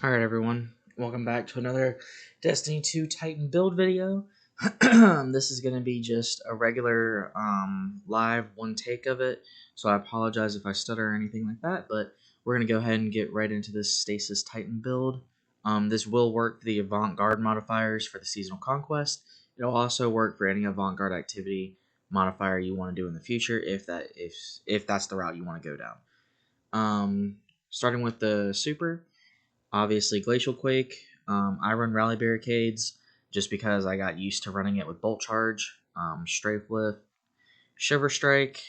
Alright everyone, welcome back to another Destiny 2 Titan build video. This is going to be just a regular live one take of it, so I apologize if I stutter or anything like that, but we're going to go ahead and get right into this Stasis Titan build. This will work for the Avant-Garde modifiers for the Seasonal Conquest. It'll also work for any Avant-Garde activity modifier you want to do in the future if that's the route you want to go down. Starting with the super. Obviously, Glacial Quake. I run Rally Barricades just because I got used to running it with Bolt Charge, Strafe Lift, Shiver Strike,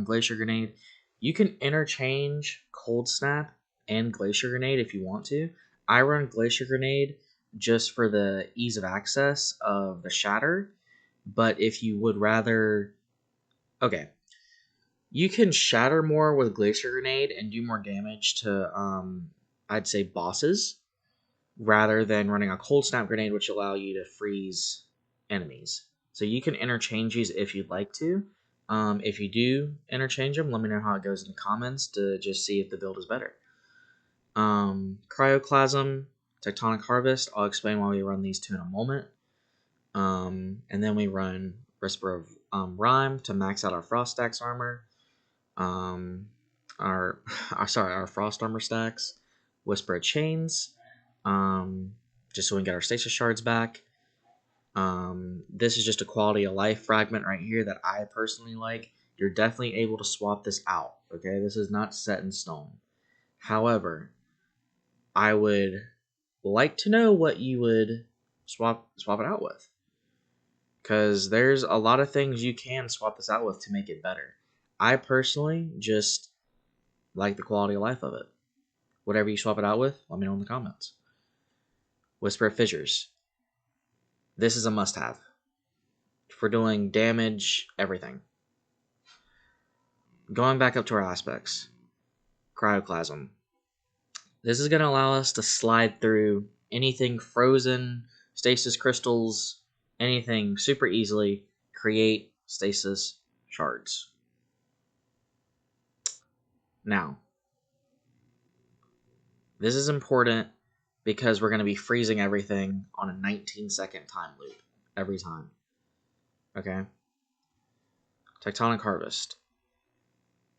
Glacier Grenade. You can interchange Cold Snap and Glacier Grenade if you want to. I run Glacier Grenade just for the ease of access of the Shatter, but if you would rather... Okay. You can Shatter more with Glacier Grenade and do more damage to, I'd say, bosses, rather than running a Cold Snap Grenade, which allow you to freeze enemies. So you can interchange these if you'd like to. If you do interchange them, let me know how it goes in the comments to just see if the build is better. Cryoclasm, Tectonic Harvest, I'll explain why we run these two in a moment. And then we run Whisper of Rhyme to max out our Frost Stacks armor. Our Frost armor stacks. Whisper of Chains, just so we can get our stasis shards back. This is just a quality of life fragment right here that I personally like. You're definitely able to swap this out, okay? This is not set in stone. However, I would like to know what you would swap it out with, because there's a lot of things you can swap this out with to make it better. I personally just like the quality of life of it. Whatever you swap it out with, let me know in the comments. Whisper of Fissures. This is a must-have for doing damage, everything. Going back up to our aspects. Cryoclasm. This is going to allow us to slide through anything frozen, stasis crystals, anything super easily, create stasis shards. Now, this is important because we're going to be freezing everything on a 19-second time loop every time. Okay? Tectonic Harvest.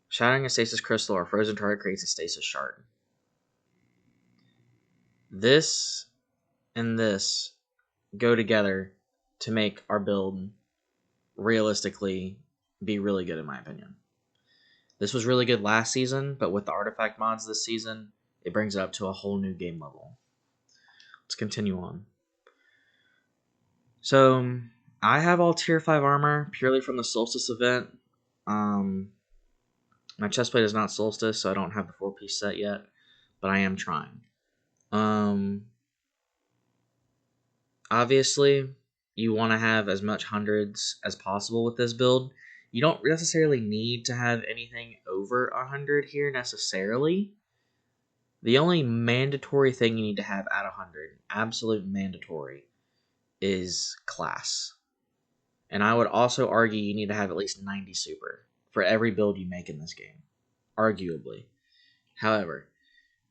Shattering a stasis crystal or frozen target creates a stasis shard. This and this go together to make our build realistically be really good, in my opinion. This was really good last season, but with the artifact mods this season, it brings it up to a whole new game level. Let's continue on. So, I have all tier 5 armor purely from the Solstice event. My chestplate is not Solstice, so I don't have the 4-piece set yet, but I am trying. Obviously, you want to have as much hundreds as possible with this build. You don't necessarily need to have anything over 100 here necessarily. The only mandatory thing you need to have at 100, absolute mandatory, is class. And I would also argue you need to have at least 90 super for every build you make in this game. Arguably. However,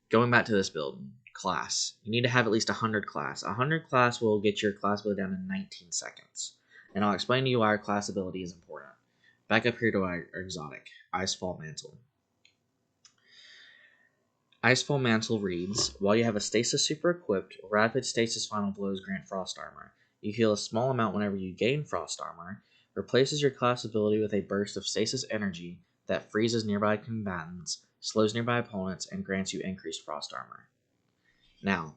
going back to this build, class. You need to have at least 100 class. 100 class will get your class ability down in 19 seconds. And I'll explain to you why our class ability is important. Back up here to our exotic, Icefall Mantle. Icefall Mantle reads, while you have a stasis super equipped, rapid stasis final blows grant frost armor. You heal a small amount whenever you gain frost armor, replaces your class ability with a burst of stasis energy that freezes nearby combatants, slows nearby opponents, and grants you increased frost armor. Now,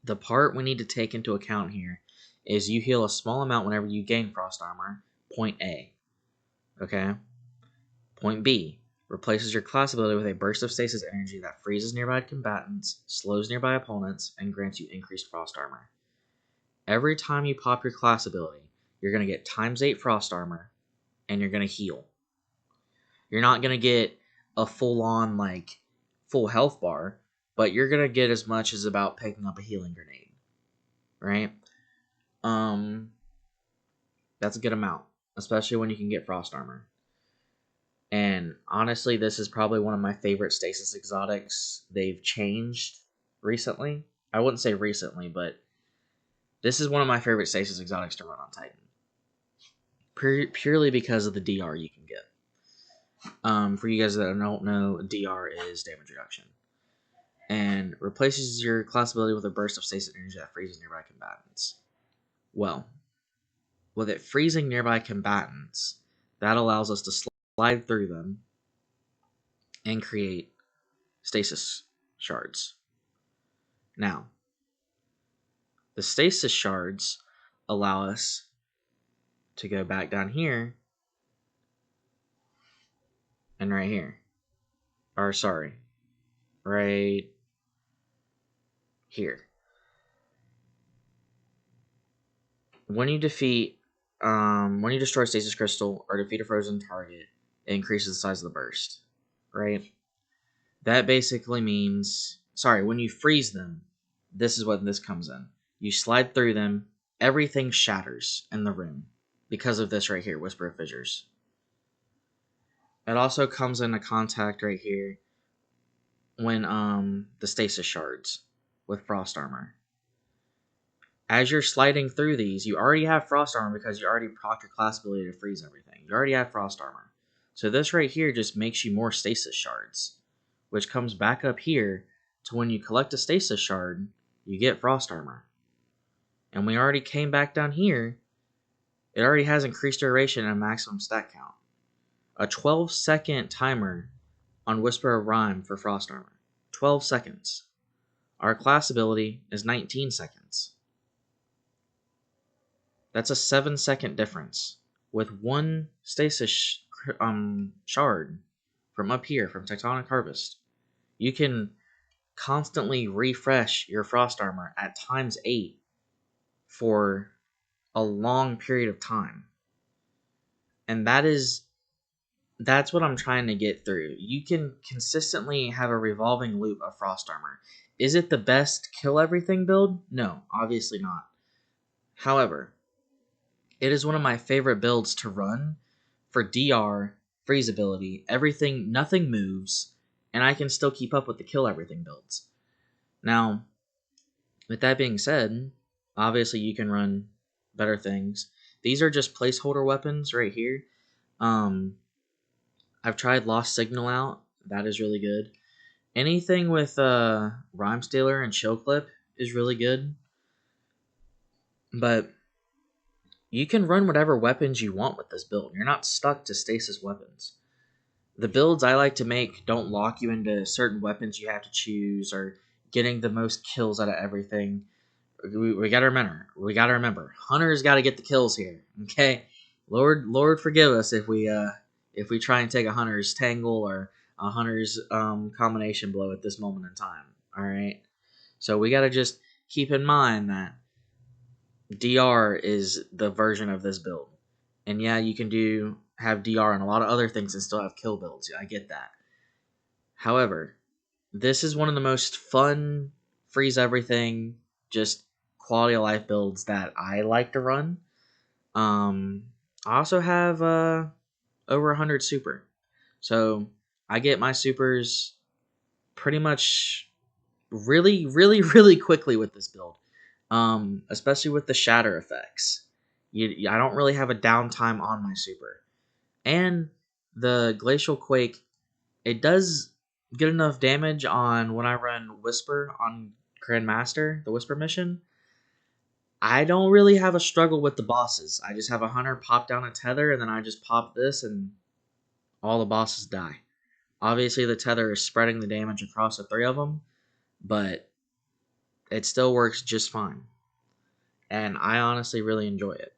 the part we need to take into account here is you heal a small amount whenever you gain frost armor, point A. Okay? Point B, replaces your class ability with a burst of stasis energy that freezes nearby combatants, slows nearby opponents, and grants you increased frost armor. Every time you pop your class ability, you're going to get ×8 frost armor, and you're going to heal. You're not going to get a full-on, full health bar, but you're going to get as much as about picking up a healing grenade, right? That's a good amount, especially when you can get frost armor. And honestly, this is probably one of my favorite stasis exotics they've changed recently. I wouldn't say recently, but this is one of my favorite Stasis exotics to run on Titan. Purely because of the DR you can get. For you guys that don't know, DR is damage reduction. And replaces your class ability with a burst of stasis energy that freezes nearby combatants. Well, with it freezing nearby combatants, that allows us to slide through them and create stasis shards. Now, the stasis shards allow us to go back down here and right here. Or sorry, right here. When you destroy a stasis crystal or defeat a frozen target, it increases the size of the burst, right? That basically means, when you freeze them, this is what this comes in. You slide through them, everything shatters in the room because of this right here, Whisper of Fissures. It also comes into contact right here when the stasis shards with frost armor. As you're sliding through these, you already have frost armor because you already procced your class ability to freeze everything. You already have frost armor. So this right here just makes you more stasis shards, which comes back up here to when you collect a stasis shard, you get frost armor. And we already came back down here, it already has increased duration and a maximum stat count. A 12-second timer on Whisper of Rime for frost armor. 12 seconds. Our class ability is 19 seconds. That's a 7-second difference. With one stasis shard from up here, from Tectonic Harvest, you can constantly refresh your frost armor at ×8 for a long period of time. And that's what I'm trying to get through. You can consistently have a revolving loop of frost armor. Is it the best kill everything build? No, obviously not. However, it is one of my favorite builds to run for DR, freeze ability, everything, nothing moves, and I can still keep up with the kill everything builds. Now, with that being said, obviously you can run better things. These are just placeholder weapons right here. I've tried Lost Signal out. That is really good. Anything with Rhyme Stealer and Chill Clip is really good. But you can run whatever weapons you want with this build. You're not stuck to stasis weapons. The builds I like to make don't lock you into certain weapons you have to choose or getting the most kills out of everything. We gotta remember, Hunter's gotta get the kills here. Okay? Lord forgive us if we try and take a Hunter's Tangle or a Hunter's combination blow at this moment in time. Alright? So we gotta just keep in mind that DR is the version of this build. And yeah, you can have DR and a lot of other things and still have kill builds. I get that. However, this is one of the most fun, freeze everything, just quality of life builds that I like to run. I also have over 100 super. So I get my supers pretty much really, really, really quickly with this build. Especially with the shatter effects. I don't really have a downtime on my super. And the Glacial Quake, it does get enough damage on when I run Whisper on Grandmaster, the Whisper mission. I don't really have a struggle with the bosses. I just have a Hunter pop down a tether, and then I just pop this, and all the bosses die. Obviously, the tether is spreading the damage across the 3 of them, but it still works just fine. And I honestly really enjoy it.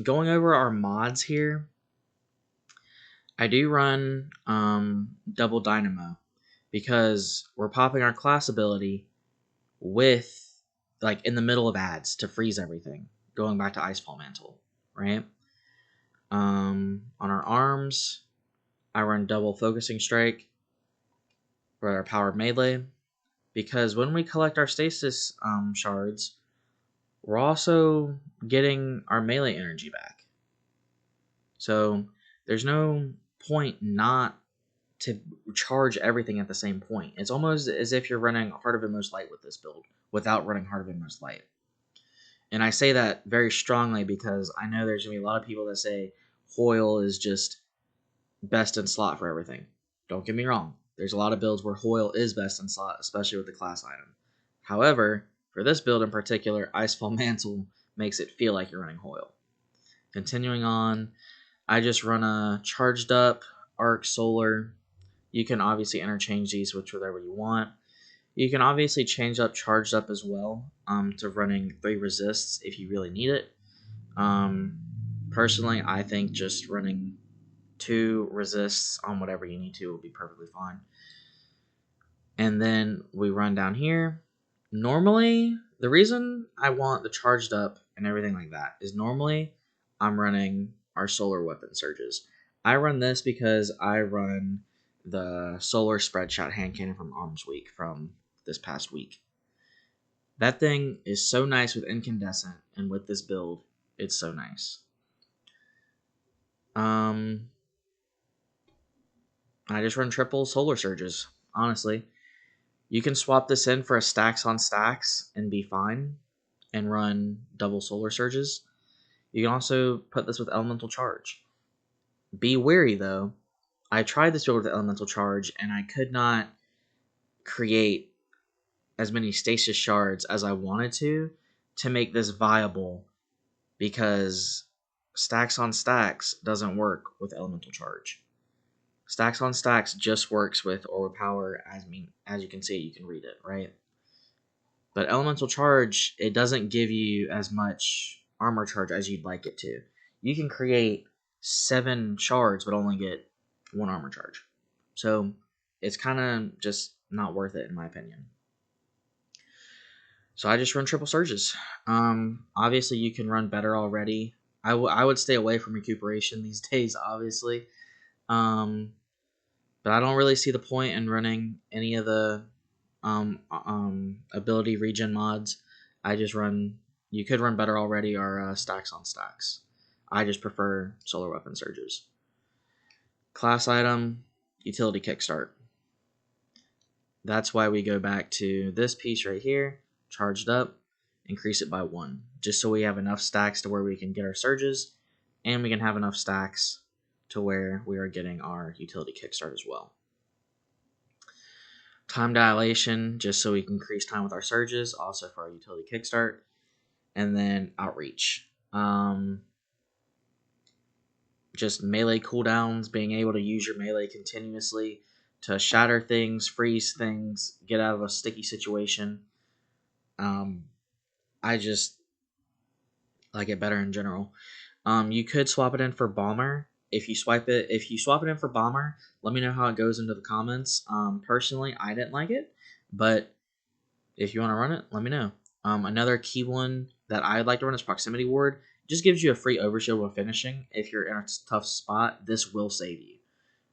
Going over our mods here, I do run Double Dynamo because we're popping our class ability with, in the middle of ads to freeze everything, going back to Icefall Mantle, right? On our arms, I run Double Focusing Strike for our powered melee because when we collect our stasis shards, we're also getting our melee energy back. So there's no point not to charge everything at the same point. It's almost as if you're running Heart of Inmost Light with this build without running Heart of Inmost Light. And I say that very strongly because I know there's going to be a lot of people that say Hoyle is just best in slot for everything. Don't get me wrong. There's a lot of builds where Hoyle is best in slot, especially with the class item. However, for this build in particular, Icefall Mantle makes it feel like you're running Hoyle. Continuing on, I just run a charged up Arc Solar. You can obviously interchange these with whatever you want. You can obviously change up charged up as well to running 3 resists if you really need it. Personally, I think just running 2 resists on whatever you need to will be perfectly fine. And then we run down here. Normally, the reason I want the charged up and everything like that is normally I'm running our solar weapon surges. I run this because I run the solar spread shot hand cannon from Arms Week from this past week. That thing is so nice with incandescent, and with this build, it's so nice. I just run triple solar surges, honestly. You can swap this in for a stacks on stacks and be fine, and run double solar surges. You can also put this with elemental charge. Be wary though. I tried this build with elemental charge, and I could not create as many stasis shards as I wanted to make this viable, because stacks on stacks doesn't work with elemental charge. Stacks on stacks just works with Orb Power. As you can see, you can read it, right? But elemental charge, it doesn't give you as much armor charge as you'd like it to. You can create 7 shards but only get 1 armor charge. So it's kind of just not worth it in my opinion. So I just run triple surges. Obviously you can run better already. I would stay away from recuperation these days, obviously. But I don't really see the point in running any of the ability regen mods. I just run. You could run better already, or stacks on stacks. I just prefer solar weapon surges. Class item, utility kickstart. That's why we go back to this piece right here, charged up, increase it by 1, just so we have enough stacks to where we can get our surges, and we can have enough stacks to where we are getting our utility kickstart as well. Time dilation, just so we can increase time with our surges, also for our utility kickstart. And then outreach. Just melee cooldowns, being able to use your melee continuously to shatter things, freeze things, get out of a sticky situation. I just like it better in general. You could swap it in for Bomber. If you swap it in for Bomber, let me know how it goes into the comments. Personally, I didn't like it, but if you want to run it, let me know. Another key one that I'd like to run is Proximity Ward. It just gives you a free overshield while finishing. If you're in a tough spot, this will save you.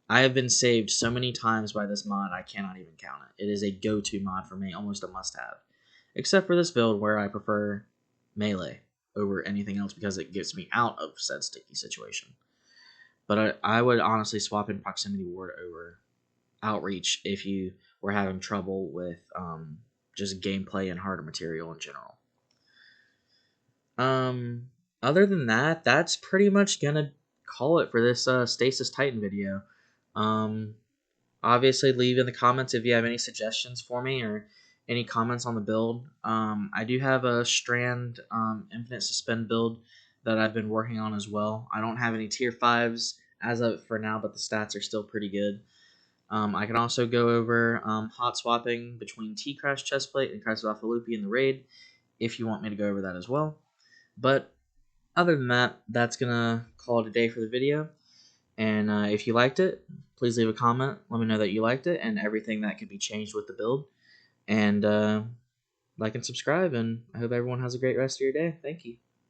I have been saved so many times by this mod, I cannot even count it. It is a go-to mod for me, almost a must-have. Except for this build where I prefer melee over anything else because it gets me out of said sticky situation. But I would honestly swap in Proximity Ward over Outreach if you were having trouble with just gameplay and harder material in general. Other than that, that's pretty much gonna call it for this Stasis Titan video. Obviously leave in the comments if you have any suggestions for me or any comments on the build. I do have a Strand Infinite Suspend build that I've been working on as well. I don't have any tier 5s as of for now, but the stats are still pretty good. I can also go over hot swapping between T-Crash Chestplate and Crest of Alphalupi in the raid if you want me to go over that as well. But other than that, that's going to call it a day for the video. And if you liked it, please leave a comment. Let me know that you liked it and everything that could be changed with the build. And like and subscribe, and I hope everyone has a great rest of your day. Thank you.